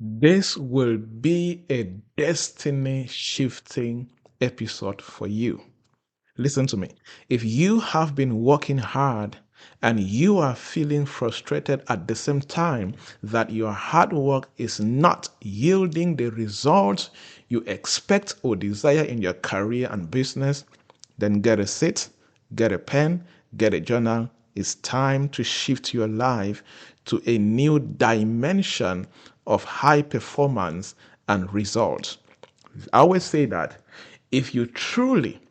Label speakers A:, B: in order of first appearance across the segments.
A: This will be a destiny shifting episode for you. Listen to me. If you have been working hard and you are feeling frustrated at the same time that your hard work is not yielding the results you expect or desire in your career and business, then get a seat, get a pen, get a journal. It's time to shift your life to a new dimension of high performance and results. I always say that if you truly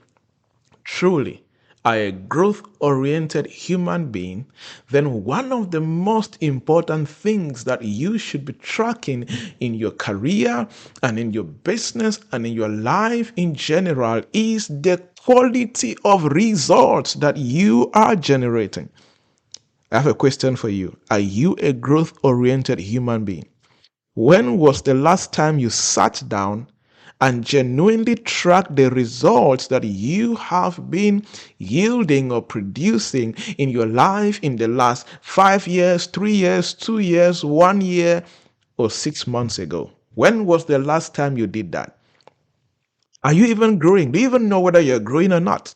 A: are a growth oriented human being, then one of the most important things that you should be tracking in your career and in your business and in your life in general is the quality of results that you are generating. I have a question for you. Are you a growth oriented human being? When was the last time you sat down and genuinely tracked the results that you have been yielding or producing in your life in the last 5 years, 3 years, 2 years, 1 year, or 6 months ago? When was the last time you did that? Are you even growing? Do you even know whether you're growing or not?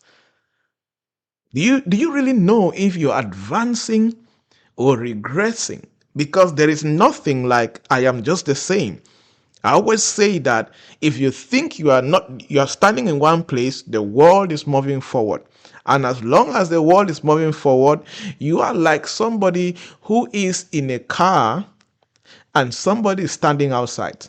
A: Do you really know if you're advancing or regressing? Because there is nothing like I am just the same. I always say that if you think you are standing in one place, the world is moving forward. And as long as the world is moving forward, you are like somebody who is in a car and somebody is standing outside,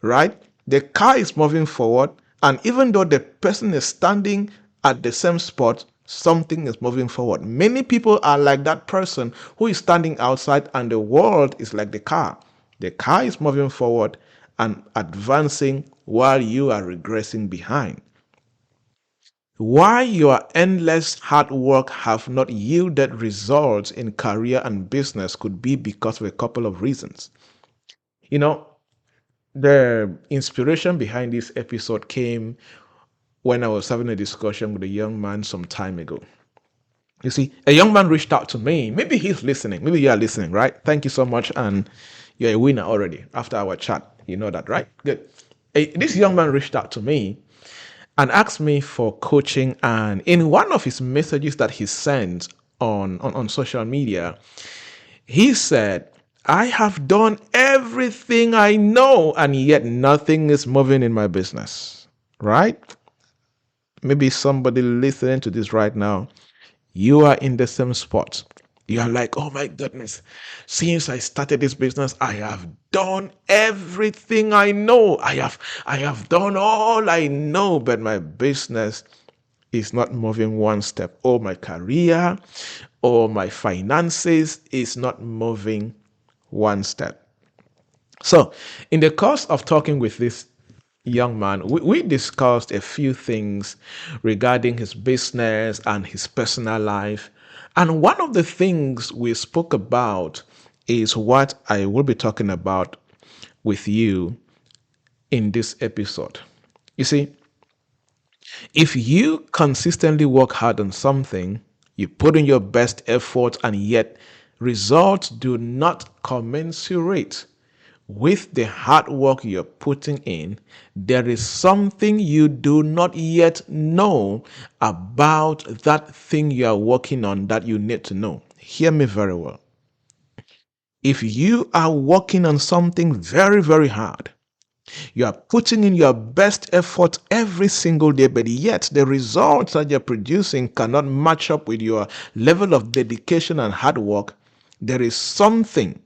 A: right? The car is moving forward, and even though the person is standing at the same spot, something is moving forward. Many people are like that person who is standing outside, and the world is like the car. The car is moving forward and advancing while you are regressing behind. Why your endless hard work have not yielded results in career and business could be because of a couple of reasons. You know, the inspiration behind this episode came when I was having a discussion with a young man some time ago. You see, a young man reached out to me. Maybe he's listening. Maybe you are listening, right? Thank you so much. And you're a winner already after our chat. You know that, right? Good. This young man reached out to me and asked me for coaching. And in one of his messages that he sent on social media, he said, I have done everything I know, and yet nothing is moving in my business. Right? Maybe somebody listening to this right now, you are in the same spot. You are like, oh my goodness, since I started this business, I have done everything I know. I have done all I know, but my business is not moving one step. Or my career or my finances is not moving one step. So, in the course of talking with this young man, we discussed a few things regarding his business and his personal life. And one of the things we spoke about is what I will be talking about with you in this episode. You see, if you consistently work hard on something, you put in your best effort, and yet results do not commensurate with the hard work you're putting in, there is something you do not yet know about that thing you are working on that you need to know. Hear me very well. If you are working on something very, very hard, you are putting in your best effort every single day, but yet the results that you're producing cannot match up with your level of dedication and hard work, there is something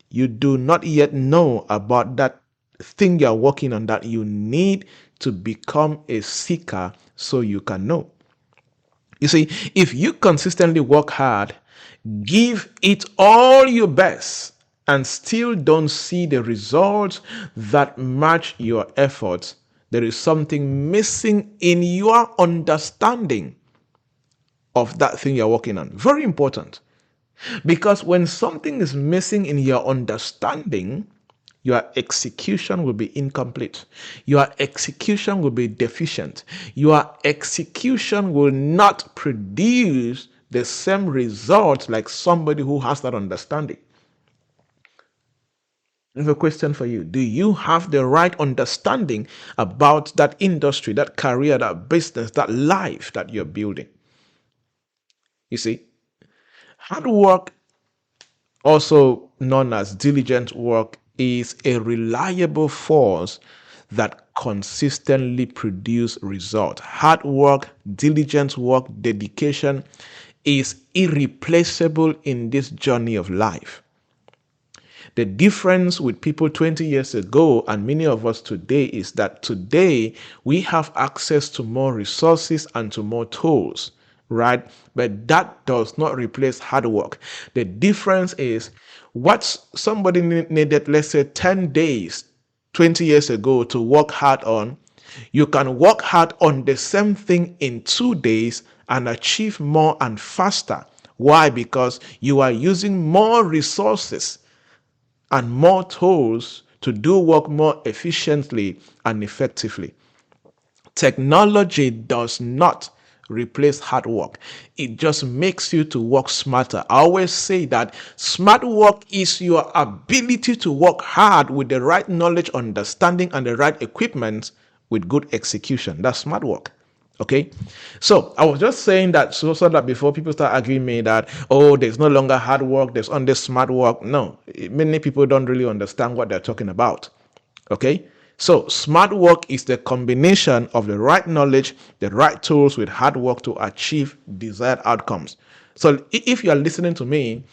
A: you do not yet know about that thing you're working on that you need to become a seeker so you can know. You see, if you consistently work hard, give it all your best, and still don't see the results that match your efforts, there is something missing in your understanding of that thing you're working on. Very important. Because when something is missing in your understanding, your execution will be incomplete. Your execution will be deficient. Your execution will not produce the same result like somebody who has that understanding. I have a question for you. Do you have the right understanding about that industry, that career, that business, that life that you're building? You see, hard work, also known as diligent work, is a reliable force that consistently produce results. Hard work, diligent work, dedication is irreplaceable in this journey of life. The difference with people 20 years ago and many of us today is that today we have access to more resources and to more tools, right? But that does not replace hard work. The difference is what somebody needed, let's say 10 days 20 years ago to work hard on, you can work hard on the same thing in 2 days and achieve more and faster. Why? Because you are using more resources and more tools to do work more efficiently and effectively. Technology does not replace hard work. It just makes you to work smarter. I always say that smart work is your ability to work hard with the right knowledge, understanding, and the right equipment with good execution. That's smart work. Okay, so I was just saying that so that before people start arguing me that, oh, there's no longer hard work, there's only smart work. No, many people don't really understand what they're talking about. Okay, so smart work is the combination of the right knowledge, the right tools with hard work to achieve desired outcomes. So if you are listening to me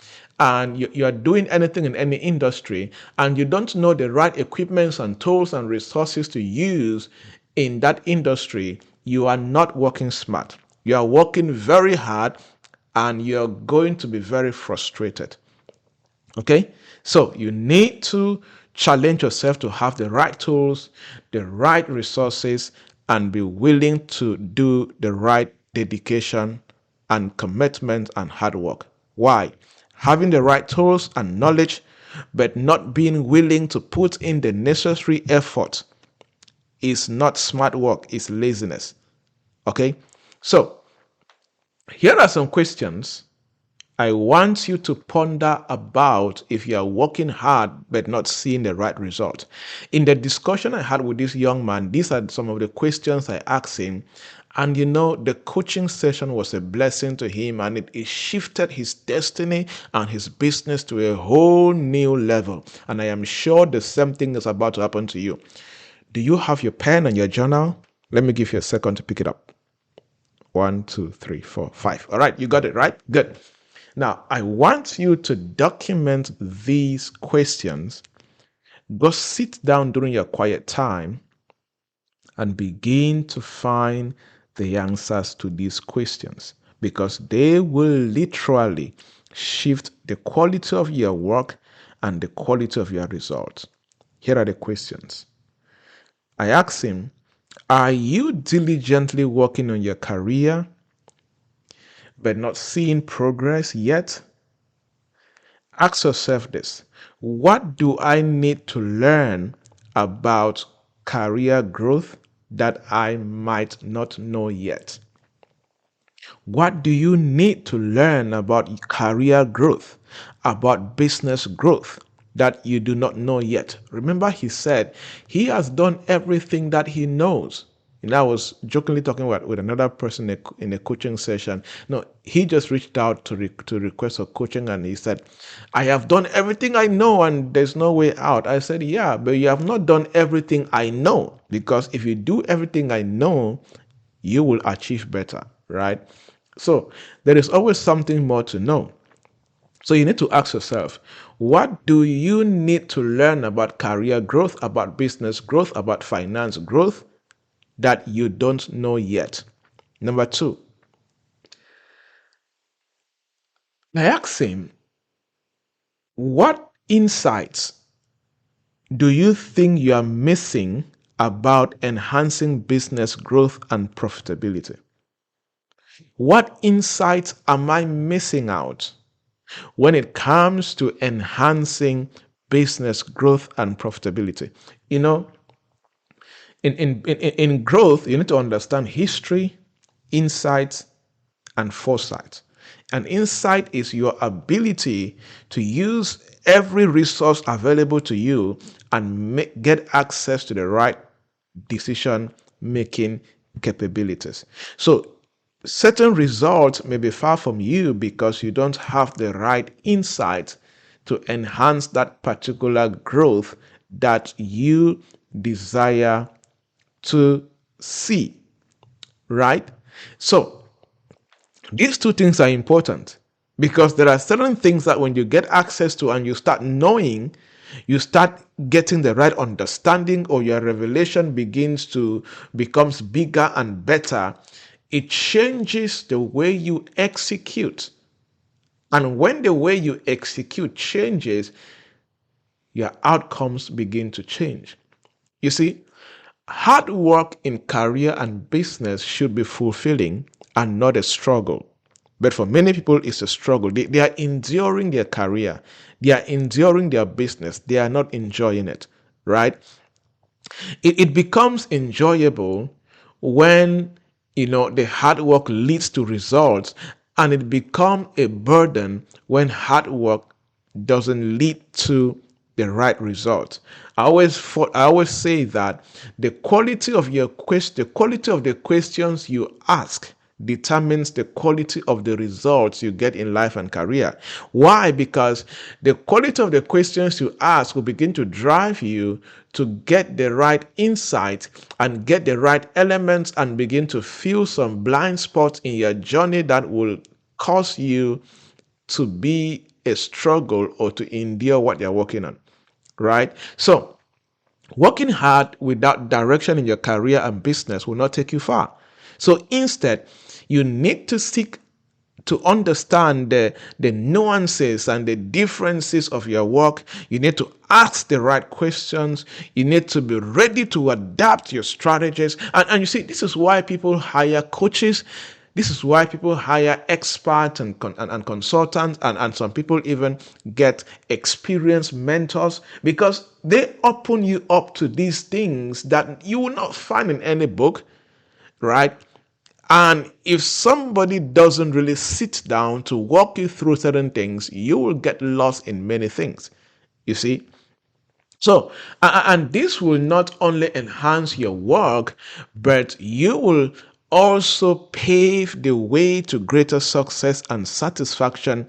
A: and you are doing anything in any industry and you don't know the right equipments and tools and resources to use in that industry, you are not working smart. You are working very hard and you're going to be very frustrated. Okay, so you need to challenge yourself to have the right tools, the right resources, and be willing to do the right dedication and commitment and hard work. Why? Having the right tools and knowledge, but not being willing to put in the necessary effort is not smart work, it's laziness. Okay, so here are some questions I want you to ponder about if you are working hard but not seeing the right result. In the discussion I had with this young man, these are some of the questions I asked him. And the coaching session was a blessing to him and it shifted his destiny and his business to a whole new level. And I am sure the same thing is about to happen to you. Do you have your pen and your journal? Let me give you a second to pick it up. 1, 2, 3, 4, 5. All right, you got it, right? Good. Now, I want you to document these questions. Go sit down during your quiet time and begin to find the answers to these questions because they will literally shift the quality of your work and the quality of your results. Here are the questions. I asked him, are you diligently working on your career but not seeing progress yet? Ask yourself this: what do I need to learn about career growth that I might not know yet? What do you need to learn about career growth, about business growth that you do not know yet? Remember, he said he has done everything that he knows. And I was jokingly talking with another person in a coaching session. No, he just reached out to request a coaching and he said, I have done everything I know and there's no way out. I said, yeah, but you have not done everything I know, because if you do everything I know, you will achieve better, right? So there is always something more to know. So you need to ask yourself, what do you need to learn about career growth, about business growth, about finance growth that you don't know yet? Number 2, I asked him, what insights do you think you are missing about enhancing business growth and profitability? What insights am I missing out when it comes to enhancing business growth and profitability? In growth, you need to understand history, insights, and foresight. An insight is your ability to use every resource available to you and get access to the right decision making capabilities. So, certain results may be far from you because you don't have the right insight to enhance that particular growth that you desire to see, right? So, these two things are important because there are certain things that when you get access to and you start knowing, you start getting the right understanding, or your revelation begins to becomes bigger and better. It changes the way you execute. And when the way you execute changes, your outcomes begin to change. You see, hard work in career and business should be fulfilling and not a struggle. But for many people, it's a struggle. They are enduring their career, they are enduring their business, they are not enjoying it, right? It becomes enjoyable when the hard work leads to results, and it becomes a burden when hard work doesn't lead to the right result. I always say that the quality of the questions you ask determines the quality of the results you get in life and career. Why? Because the quality of the questions you ask will begin to drive you to get the right insight and get the right elements and begin to fill some blind spots in your journey that will cause you to be a struggle or to endure what you're working on, right? So, working hard without direction in your career and business will not take you far. So instead, you need to seek to understand the nuances and the differences of your work. You need to ask the right questions. You need to be ready to adapt your strategies. And you see, this is why people hire coaches. This is why people hire experts and consultants, and some people even get experienced mentors, because they open you up to these things that you will not find in any book, right? And if somebody doesn't really sit down to walk you through certain things, you will get lost in many things. You see? So, and this will not only enhance your work, but you will also pave the way to greater success and satisfaction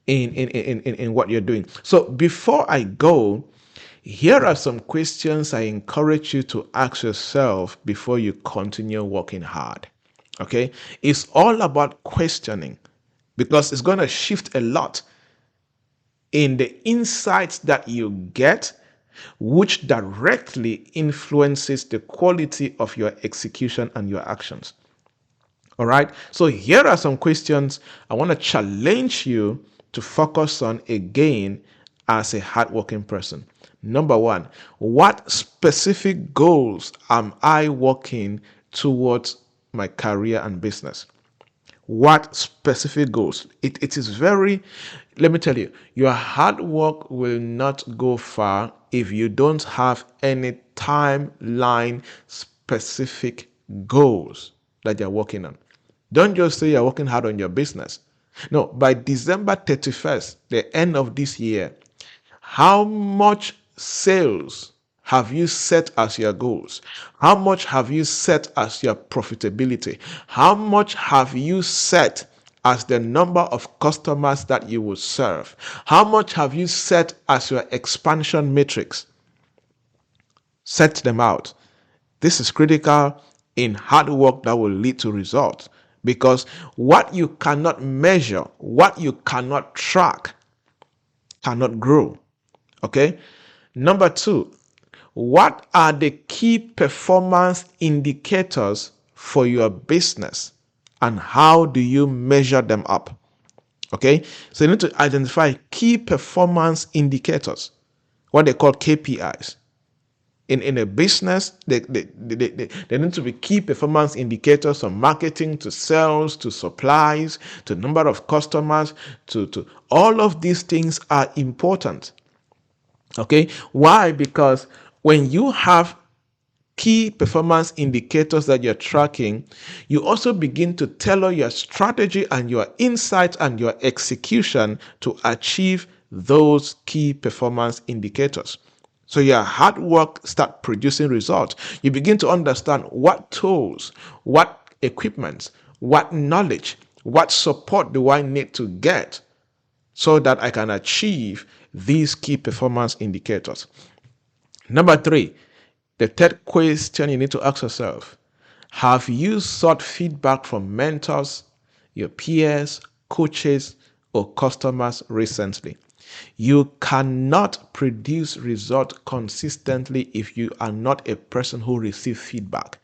A: in what you're doing. So, before I go, here are some questions I encourage you to ask yourself before you continue working hard. Okay? It's all about questioning because it's going to shift a lot in the insights that you get, which directly influences the quality of your execution and your actions. All right. So here are some questions I want to challenge you to focus on again as a hardworking person. Number one, what specific goals am I working towards my career and business? What specific goals? It is very, let me tell you, your hard work will not go far if you don't have any timeline specific goals that you're working on. Don't just say you're working hard on your business. No, by December 31st, the end of this year, how much sales have you set as your goals? How much have you set as your profitability? How much have you set as the number of customers that you will serve? How much have you set as your expansion matrix? Set them out. This is critical in hard work that will lead to results, because what you cannot measure, what you cannot track, cannot grow. Okay? Number two, what are the key performance indicators for your business and how do you measure them up? Okay, so you need to identify key performance indicators, what they call KPIs. In a business, they need to be key performance indicators from marketing to sales to supplies to number of customers to all of these things are important. Okay, why? Because when you have key performance indicators that you're tracking, you also begin to tailor your strategy and your insight and your execution to achieve those key performance indicators. So your hard work start producing results. You begin to understand what tools, what equipment, what knowledge, what support do I need to get so that I can achieve these key performance indicators. Number three, the third question you need to ask yourself: have you sought feedback from mentors, your peers, coaches, or customers recently? You cannot produce results consistently if you are not a person who receives feedback.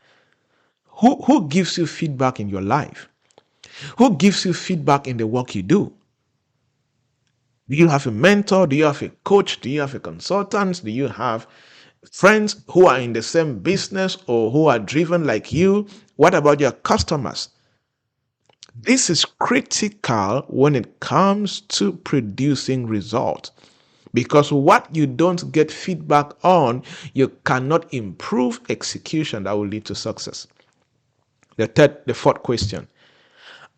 A: Who gives you feedback in your life? Who gives you feedback in the work you do? Do you have a mentor? Do you have a coach? Do you have a consultant? Do you have friends who are in the same business or who are driven like you? What about your customers? This is critical when it comes to producing results, because what you don't get feedback on, you cannot improve execution that will lead to success. The fourth question: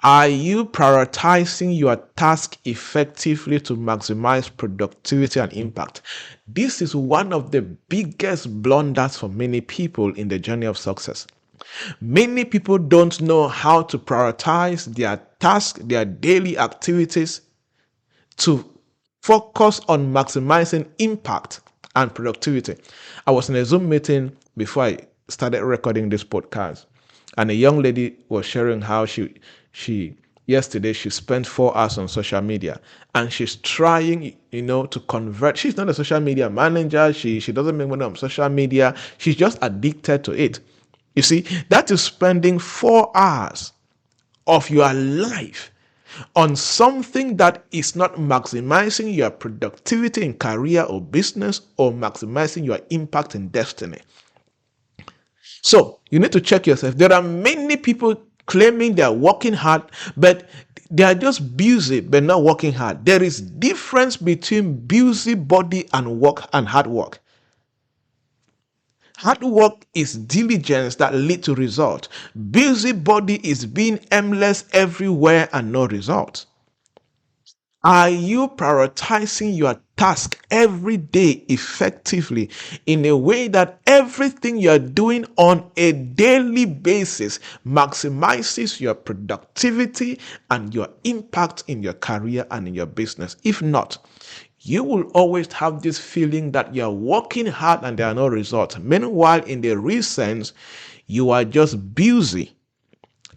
A: are you prioritizing your task effectively to maximize productivity and impact? This is one of the biggest blunders for many people in the journey of success. Many people don't know how to prioritize their tasks, their daily activities, to focus on maximizing impact and productivity. I was in a Zoom meeting before I started recording this podcast, and a young lady was sharing how she yesterday she spent 4 hours on social media, and she's trying, to convert. She's not a social media manager. She doesn't make money on social media. She's just addicted to it. You see, that is spending 4 hours of your life on something that is not maximizing your productivity in career or business or maximizing your impact in destiny. So you need to check yourself. There are many people claiming they are working hard, but they are just busy but not working hard. There is difference between busybody and work and hard work. Hard work is diligence that lead to result. Busybody is being aimless everywhere and no result. Are you prioritizing your task every day effectively in a way that everything you're doing on a daily basis maximizes your productivity and your impact in your career and in your business? If not, you will always have this feeling that you're working hard and there are no results. Meanwhile, in the real sense, you are just busy.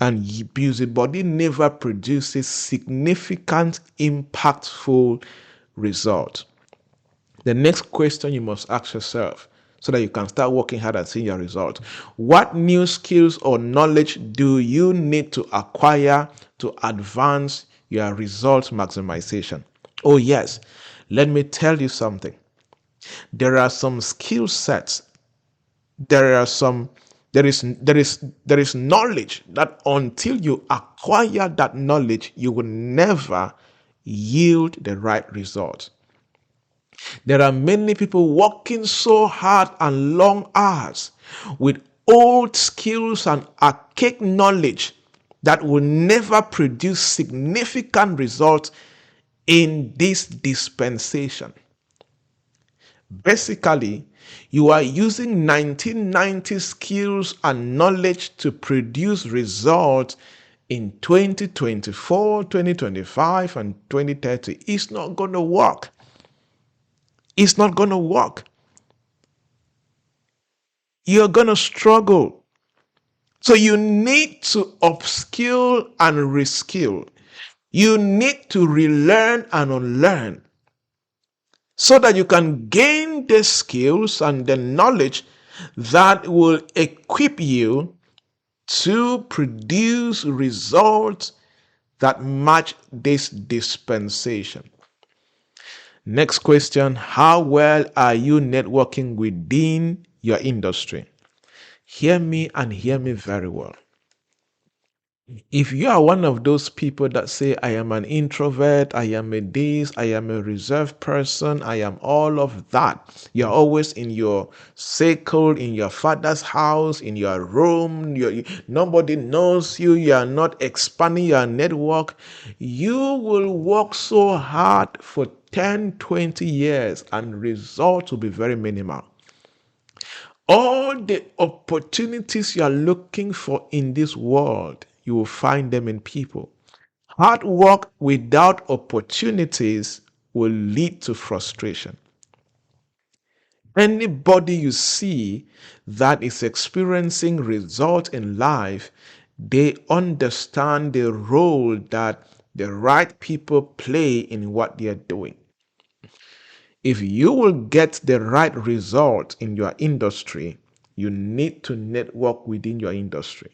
A: And busybody never produces significant, impactful result. The next question you must ask yourself so that you can start working hard and seeing your result: what new skills or knowledge do you need to acquire to advance your result maximization? Oh yes, let me tell you something. There are some skill sets, there are some there is knowledge that until you acquire that knowledge, you will never yield the right result. There are many people working so hard and long hours with old skills and archaic knowledge that will never produce significant results in this dispensation. Basically, you are using 1990 skills and knowledge to produce results in 2024, 2025, and 2030. It's not going to work. It's not going to work. You're going to struggle. So you need to upskill and reskill. You need to relearn and unlearn, so that you can gain the skills and the knowledge that will equip you to produce results that match this dispensation. Next question: how well are you networking within your industry? Hear me and hear me very well. If you are one of those people that say, I am an introvert, I am a this, I am a reserved person, I am all of that, you're always in your circle, in your father's house, in your room, nobody knows you, you are not expanding your network, you will work so hard for 10, 20 years and results will be very minimal. All the opportunities you are looking for in this world, you will find them in people. Hard work without opportunities will lead to frustration. Anybody you see that is experiencing results in life, they understand the role that the right people play in what they are doing. If you will get the right result in your industry, you need to network within your industry.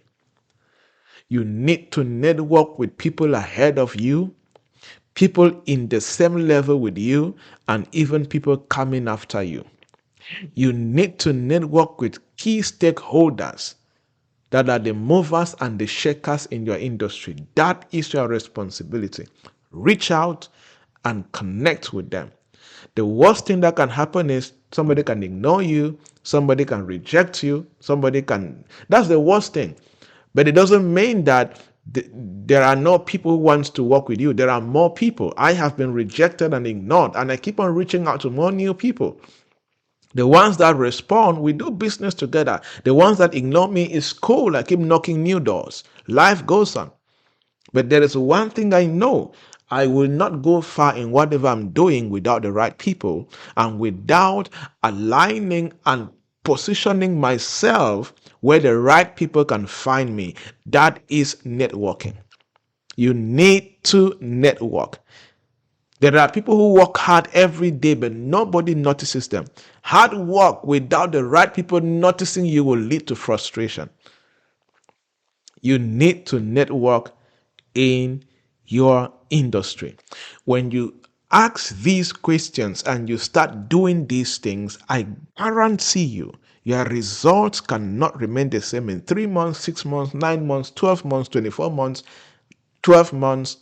A: You need to network with people ahead of you, people in the same level with you, and even people coming after you. You need to network with key stakeholders that are the movers and the shakers in your industry. That is your responsibility. Reach out and connect with them. The worst thing that can happen is somebody can ignore you, somebody can reject you, somebody can. That's the worst thing. But it doesn't mean that there are no people who wants to work with you. There are more people. I have been rejected and ignored, and I keep on reaching out to more new people. The ones that respond, we do business together. The ones that ignore me is cool. I keep knocking new doors. Life goes on. But there is one thing I know. I will not go far in whatever I'm doing without the right people and without aligning and positioning myself where the right people can find me. That is networking. You need to network. There are people who work hard every day, but nobody notices them. Hard work without the right people noticing you will lead to frustration. You need to network in your industry. When you ask these questions and you start doing these things, I guarantee you, your results cannot remain the same in 3 months, 6 months, 9 months, 12 months, 24 months, 12 months,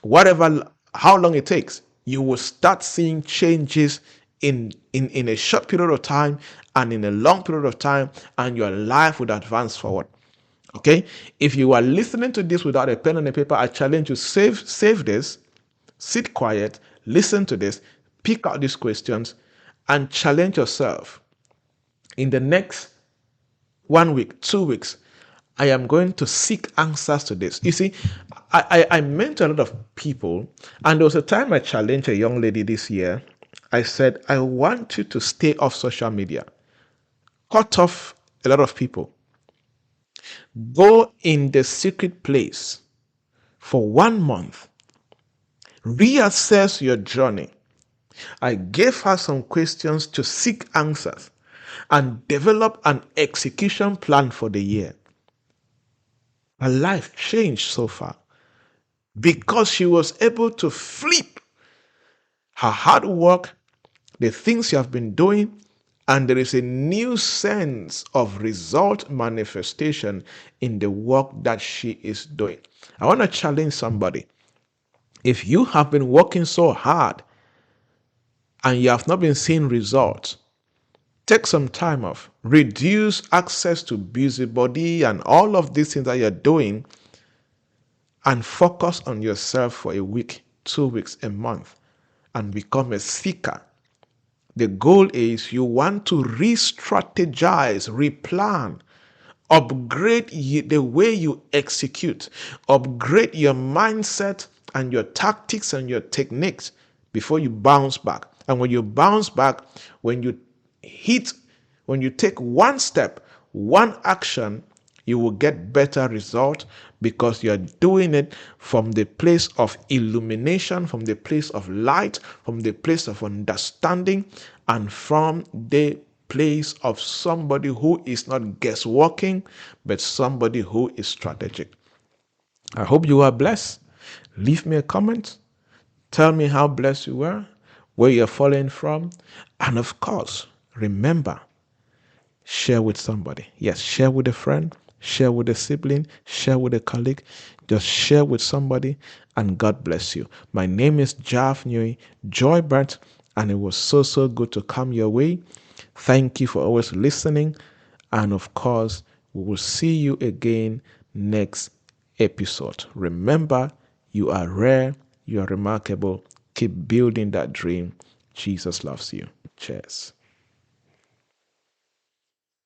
A: whatever, how long it takes. You will start seeing changes in a short period of time and in a long period of time, and your life would advance forward. Okay, if you are listening to this without a pen and a paper, I challenge you, save this, sit quiet, listen to this, pick out these questions, and challenge yourself. In the next 1 week, 2 weeks, I am going to seek answers to this. You see, I mentor a lot of people, and there was a time I challenged a young lady this year. I said, I want you to stay off social media, cut off a lot of people, go in the secret place for 1 month, reassess your journey. I gave her some questions to seek answers and develop an execution plan for the year. Her life changed so far because she was able to flip her hard work, the things she has been doing, and there is a new sense of result manifestation in the work that she is doing. I want to challenge somebody. If you have been working so hard and you have not been seeing results, take some time off. Reduce access to busybody and all of these things that you're doing and focus on yourself for a week, 2 weeks, a month, and become a seeker. The goal is you want to re-strategize, replan, upgrade the way you execute, upgrade your mindset and your tactics and your techniques before you bounce back. And when you bounce back, when you hit, when you take one step, one action, you will get better result because you're doing it from the place of illumination, from the place of light, from the place of understanding, and from the place of somebody who is not guessworking, but somebody who is strategic. I hope you are blessed. Leave me a comment. Tell me how blessed you were, where you're following from. And of course, remember, share with somebody. Yes, share with a friend, share with a sibling, share with a colleague, just share with somebody, and God bless you. My name is Javnyuy Joybert, and it was so good to come your way. Thank you for always listening, and of course, we will see you again next episode. Remember, you are rare, you are remarkable. Keep building that dream. Jesus loves you. Cheers.